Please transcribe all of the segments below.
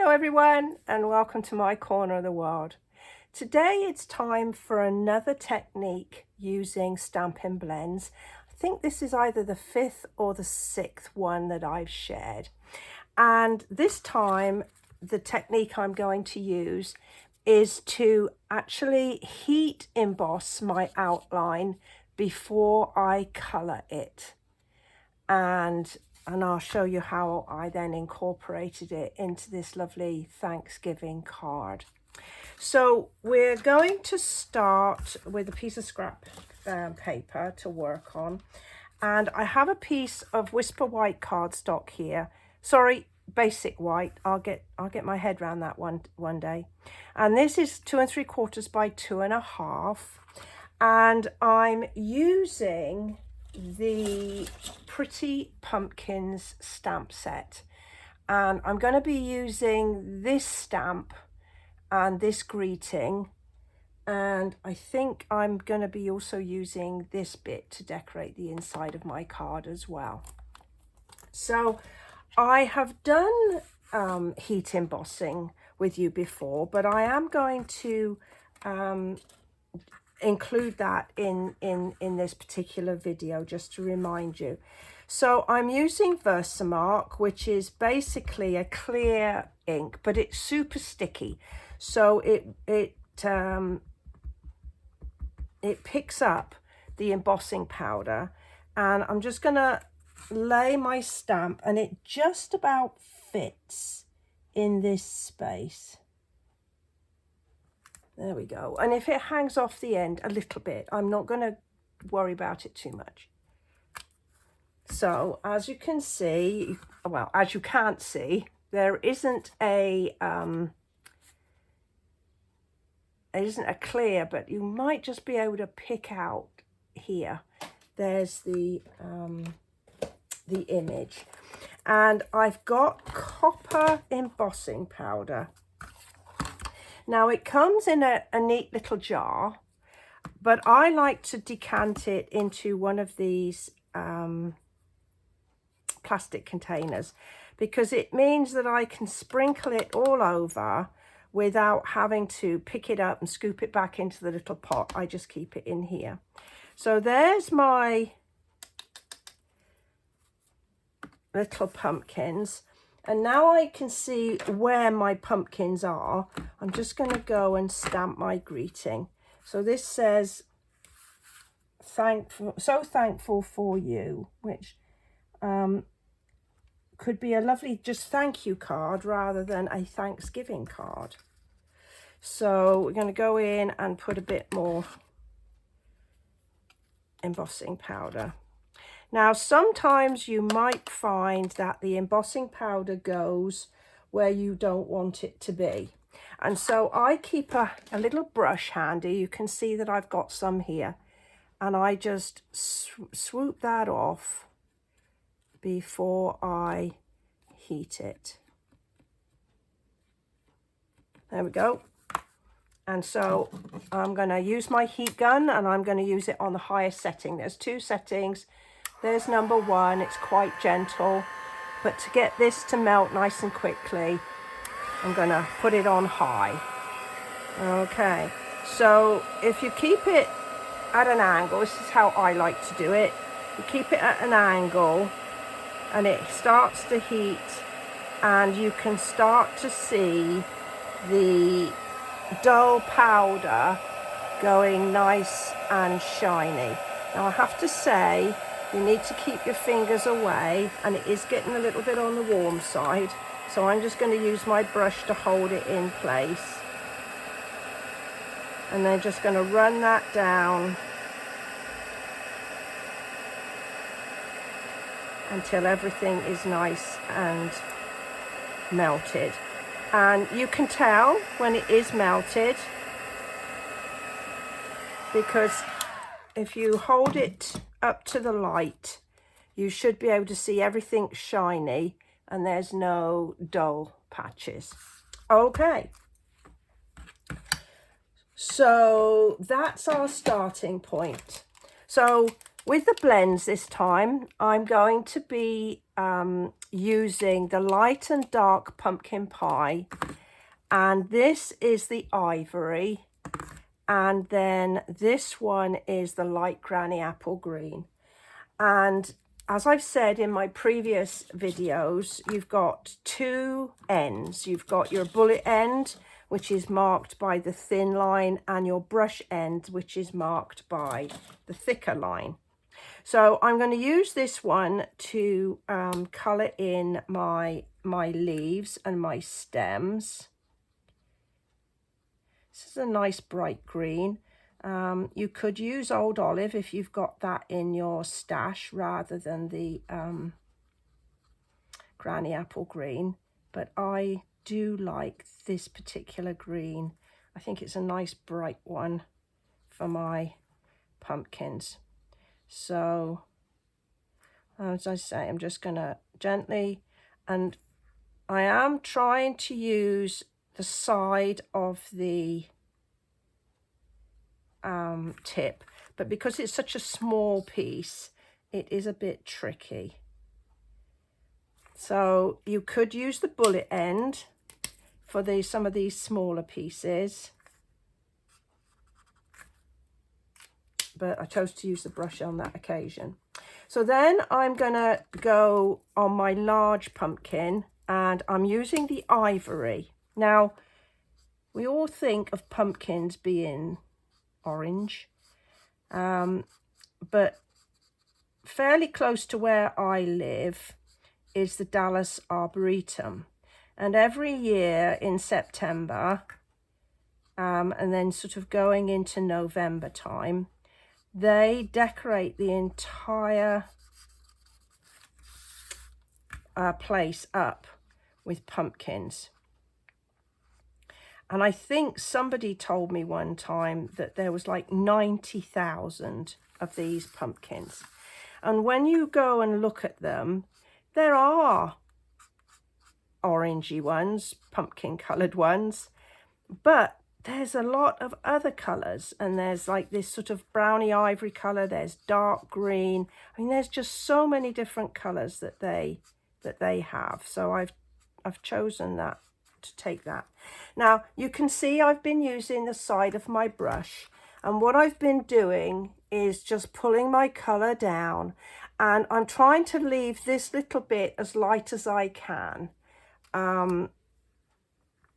Hello everyone and welcome to my corner of the world. Today it's time for another technique using Stampin' blends. I think this is either the 5th or the 6th one that I've shared. And this time the technique I'm going to use is to actually heat emboss my outline before I colour it. And I'll show you how I then incorporated it into this lovely Thanksgiving card. So we're going to start with a piece of scrap paper to work on. And I have a piece of Whisper White cardstock here. Sorry, basic white. I'll get my head around that one day. And this is 2 3/4 by 2.5. And I'm using the Pretty Pumpkins stamp set, and I'm going to be using this stamp and this greeting, and I think I'm going to be also using this bit to decorate the inside of my card as well. So I have done heat embossing with you before, but I am going to include that in this particular video just to remind you. So I'm using Versamark, which is basically a clear ink, but it's super sticky, so it picks up the embossing powder. And I'm just gonna lay my stamp, and it just about fits in this space. There we go. And if it hangs off the end a little bit, I'm not going to worry about it too much. So as you can see, well, as you can't see, there isn't a clear, but you might just be able to pick out here. There's the image, and I've got copper embossing powder. Now it comes in a neat little jar, but I like to decant it into one of these plastic containers, because it means that I can sprinkle it all over without having to pick it up and scoop it back into the little pot. I just keep it in here. So there's my little pumpkins. And now I can see where my pumpkins are. I'm just going to go and stamp my greeting. So this says, so thankful for you, which could be a lovely just thank you card rather than a Thanksgiving card. So we're going to go in and put a bit more embossing powder. Now, sometimes you might find that the embossing powder goes where you don't want it to be. And so I keep a little brush handy. You can see that I've got some here. And I just swoop that off before I heat it. There we go. And so I'm going to use my heat gun, and I'm going to use it on the highest setting. There's 2 settings. There's number 1, it's quite gentle, but to get this to melt nice and quickly, I'm gonna put it on high. Okay, so if you keep it at an angle, this is how I like to do it. You keep it at an angle and it starts to heat, and you can start to see the dull powder going nice and shiny. Now I have to say, you need to keep your fingers away, and it is getting a little bit on the warm side. So I'm just going to use my brush to hold it in place. And then just going to run that down until everything is nice and melted. And you can tell when it is melted, because if you hold it up to the light, you should be able to see everything shiny and there's no dull patches. Okay, so that's our starting point. So With the blends this time, I'm going to be using the light and dark pumpkin pie, and this is the ivory, and then this one is the light granny apple green. And as I've said in my previous videos, you've got two ends. You've got your bullet end, which is marked by the thin line, and your brush end, which is marked by the thicker line. So I'm going to use this one to colour in my leaves and my stems. This is a nice bright green. You could use Old Olive if you've got that in your stash rather than the Granny Apple Green, but I do like this particular green. I think it's a nice bright one for my pumpkins. So as I say, I'm just going to gently, and I am trying to use the side of the tip, but because it's such a small piece, it is a bit tricky. So you could use the bullet end for some of these smaller pieces, but I chose to use the brush on that occasion. So then I'm gonna go on my large pumpkin, and I'm using the ivory. Now, we all think of pumpkins being orange, but fairly close to where I live is the Dallas Arboretum, and every year in September and then sort of going into November time, they decorate the entire place up with pumpkins. And I think somebody told me one time that there was like 90,000 of these pumpkins. And when you go and look at them, there are orangey ones, pumpkin coloured ones, but there's a lot of other colours, and there's like this sort of browny ivory colour, there's dark green. I mean, there's just so many different colours that they have. So I've chosen that to take that. Now you can see I've been using the side of my brush, and what I've been doing is just pulling my colour down, and I'm trying to leave this little bit as light as I can,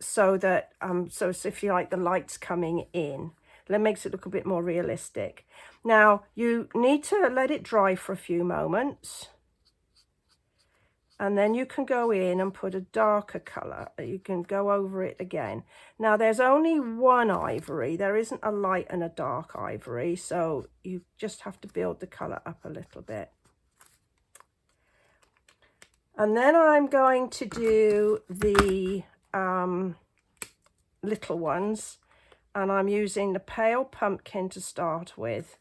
so that so if you like, the light's coming in. That makes it look a bit more realistic. Now you need to let it dry for a few moments, and then you can go in and put a darker colour. You can go over it again. Now there's only one ivory, there isn't a light and a dark ivory, so you just have to build the colour up a little bit. And then I'm going to do the little ones, and I'm using the pale pumpkin to start with,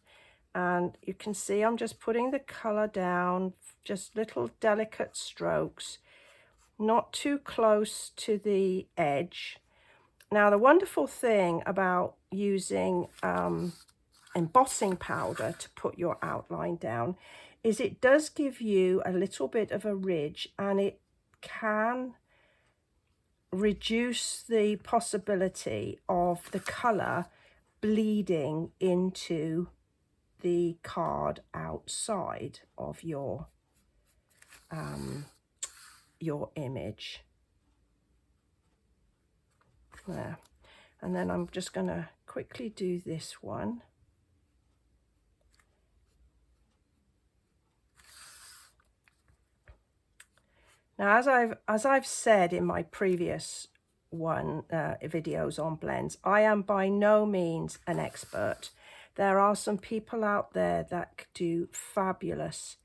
and you can see I'm just putting the colour down, just little delicate strokes, not too close to the edge. Now the wonderful thing about using embossing powder to put your outline down is it does give you a little bit of a ridge, and it can reduce the possibility of the colour bleeding into the card outside of your image. There. And then I'm just going to quickly do this one. Now, as I've said in my previous videos on blends, I am by no means an expert. There are some people out there that do fabulous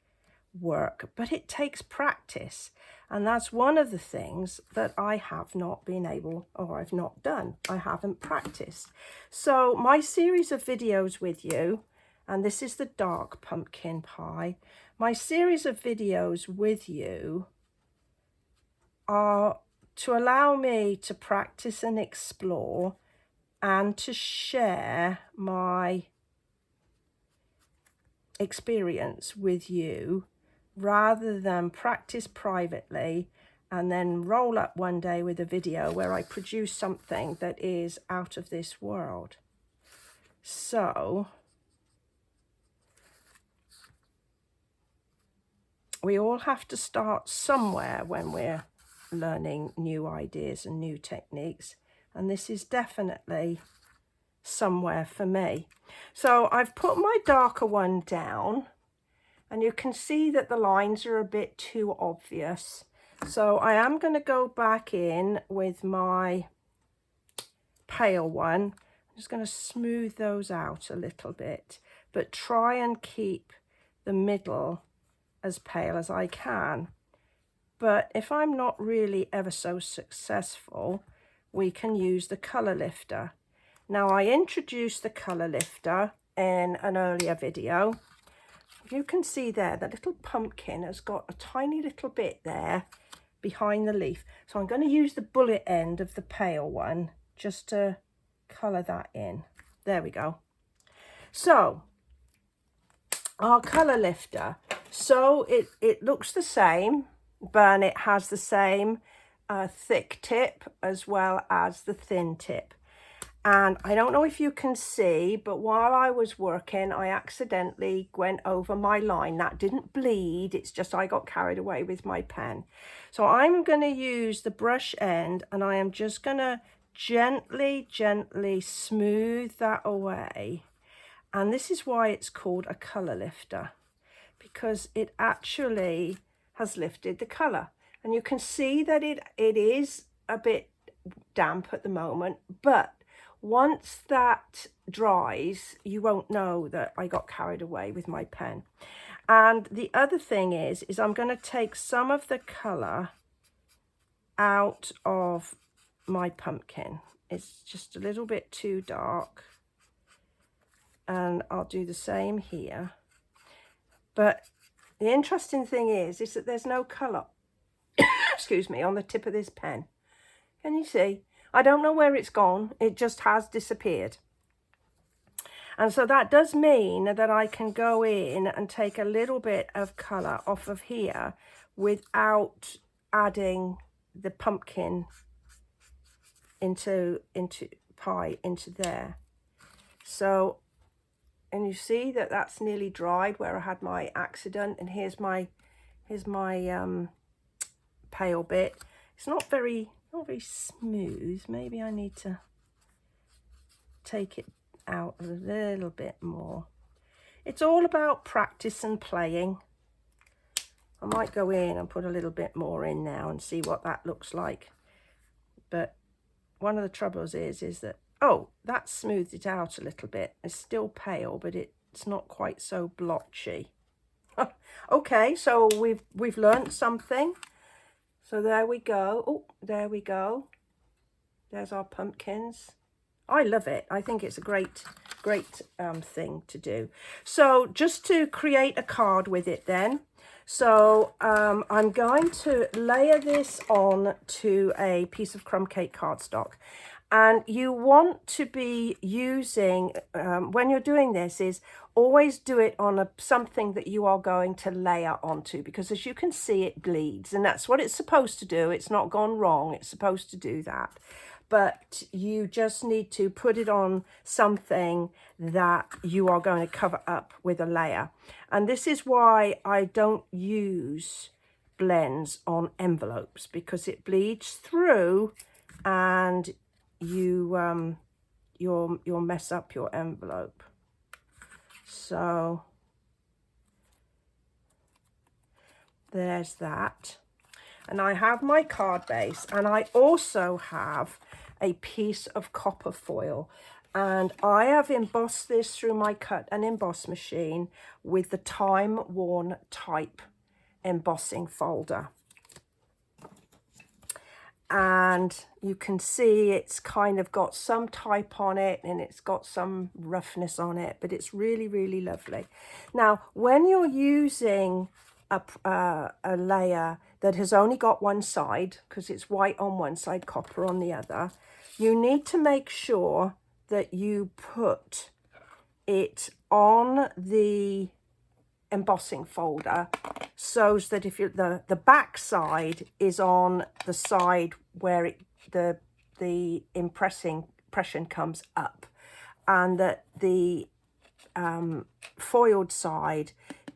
work, but it takes practice, and that's one of the things that I have not been able, or I've not done. I haven't practiced. So my series of videos with you, and this is the dark pumpkin pie, my series of videos with you are to allow me to practice and explore, and to share my experience with you rather than practice privately and then roll up one day with a video where I produce something that is out of this world. So we all have to start somewhere when we're learning new ideas and new techniques, and this is definitely somewhere for me. So I've put my darker one down, and you can see that the lines are a bit too obvious. So I am going to go back in with my pale one. I'm just going to smooth those out a little bit, but try and keep the middle as pale as I can. But if I'm not really ever so successful, we can use the colour lifter. Now, I introduced the colour lifter in an earlier video. You can see there, that little pumpkin has got a tiny little bit there behind the leaf. So I'm going to use the bullet end of the pale one just to colour that in. There we go. So our colour lifter, so it looks the same, but it has the same thick tip as well as the thin tip. And I don't know if you can see, but while I was working, I accidentally went over my line. That didn't bleed, it's just I got carried away with my pen. So I'm going to use the brush end, and I am just going to gently smooth that away. And this is why it's called a colour lifter, because it actually has lifted the colour. And you can see that it is a bit damp at the moment, but once that dries, you won't know that I got carried away with my pen. And the other thing is I'm going to take some of the colour out of my pumpkin. It's just a little bit too dark. And I'll do the same here. But the interesting thing is that there's no colour, excuse me, on the tip of this pen. Can you see? I don't know where it's gone. It just has disappeared. And so that does mean that I can go in and take a little bit of colour off of here without adding the pumpkin into there. So, and you see that that's nearly dried where I had my accident, and here's my pale bit. It's not very smooth. Maybe I need to take it out a little bit more. It's all about practice and playing. I might go in and put a little bit more in now and see what that looks like. But one of the troubles is that, oh, that smoothed it out a little bit. It's still pale, but it's not quite so blotchy. Okay, so we've learnt something. So there we go. Oh, there we go. There's our pumpkins. I love it. I think it's a great thing to do. So just to create a card with it then. So I'm going to layer this on to a piece of crumb cake cardstock. And you want to be using, when you're doing this, is always do it on something that you are going to layer onto, because as you can see, it bleeds, and that's what it's supposed to do. It's not gone wrong. It's supposed to do that. But you just need to put it on something that you are going to cover up with a layer. And this is why I don't use blends on envelopes, because it bleeds through and you'll mess up your envelope. So there's that. And I have my card base, and I also have a piece of copper foil, and I have embossed this through my cut and emboss machine with the time-worn type embossing folder. And you can see it's kind of got some type on it, and it's got some roughness on it, but it's really lovely. Now, when you're using a layer that has only got one side, because it's white on one side, copper on the other, you need to make sure that you put it on the embossing folder so that if the back side is on the side where the impression comes up, and that the foiled side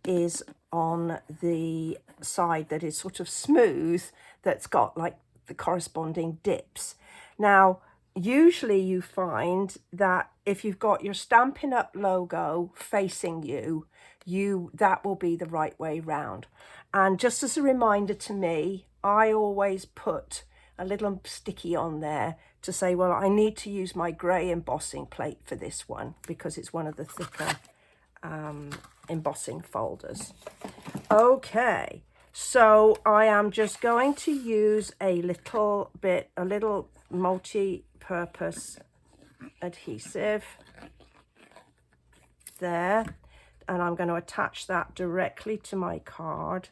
is on the side that is sort of smooth, that's got like the corresponding dips. Now, usually you find that if you've got your Stampin' Up logo facing you, that will be the right way round. And just as a reminder to me, I always put a little sticky on there to say, well, I need to use my grey embossing plate for this one because it's one of the thicker embossing folders. Okay, so I am just going to use a little multi-purpose adhesive there, and I'm going to attach that directly to my card.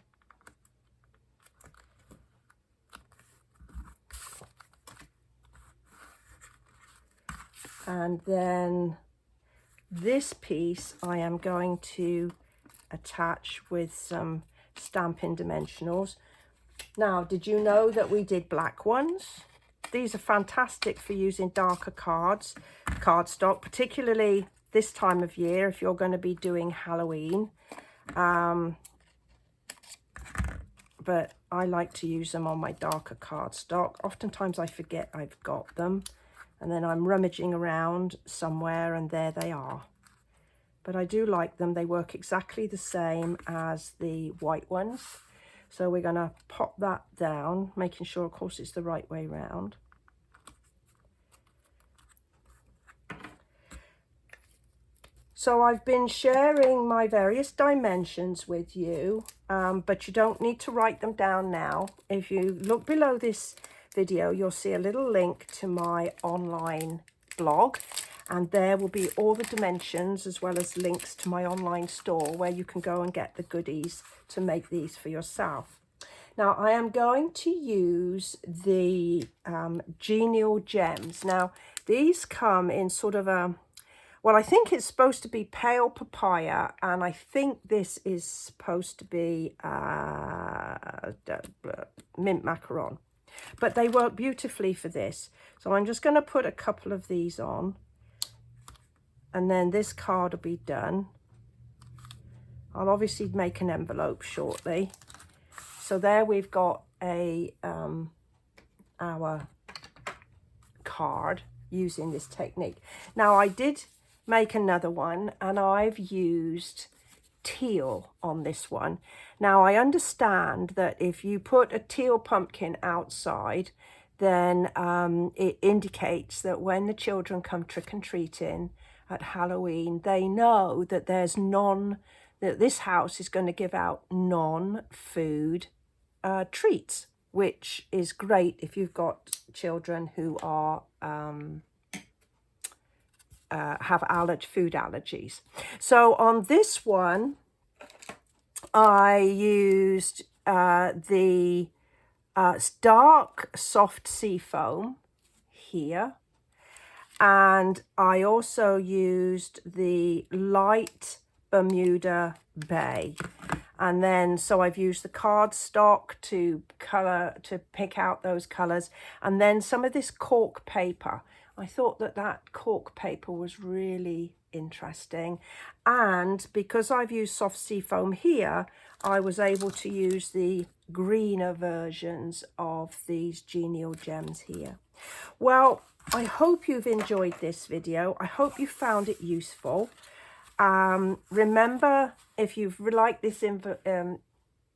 And then this piece I am going to attach with some Stampin' Dimensionals. Now, did you know that we did black ones? These are fantastic for using darker cardstock, particularly this time of year if you're going to be doing Halloween. But I like to use them on my darker cardstock. Oftentimes I forget I've got them, and then I'm rummaging around somewhere and there they are. But I do like them. They work exactly the same as the white ones. So we're going to pop that down, making sure, of course, it's the right way round. So I've been sharing my various dimensions with you, but you don't need to write them down now. If you look below this video, you'll see a little link to my online blog, and there will be all the dimensions as well as links to my online store where you can go and get the goodies to make these for yourself. Now, I am going to use the Genial Gems. Now, these come in sort of a, well, I think it's supposed to be pale papaya, and I think this is supposed to be mint macaron. But they work beautifully for this. So I'm just going to put a couple of these on, and then this card will be done. I'll obviously make an envelope shortly. So there we've got our card using this technique. Now, I did make another one, and I've used teal on this one. Now, I understand that if you put a teal pumpkin outside, then it indicates that when the children come trick-and-treating at Halloween, they know that there's that this house is going to give out non-food treats, which is great if you've got children who are have food allergies. So on this one, I used the dark soft sea foam here, and I also used the light Bermuda Bay. And then, so I've used the cardstock to pick out those colors, and then some of this cork paper. I thought that cork paper was really interesting, and because I've used soft sea foam here, I was able to use the greener versions of these Genial Gems here. Well, I hope you've enjoyed this video. I hope you found it useful. Remember, if you've liked this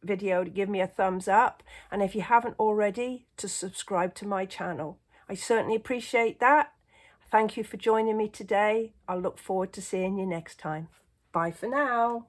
video, to give me a thumbs up, and if you haven't already, to subscribe to my channel. I certainly appreciate that. Thank you for joining me today. I look forward to seeing you next time. Bye for now.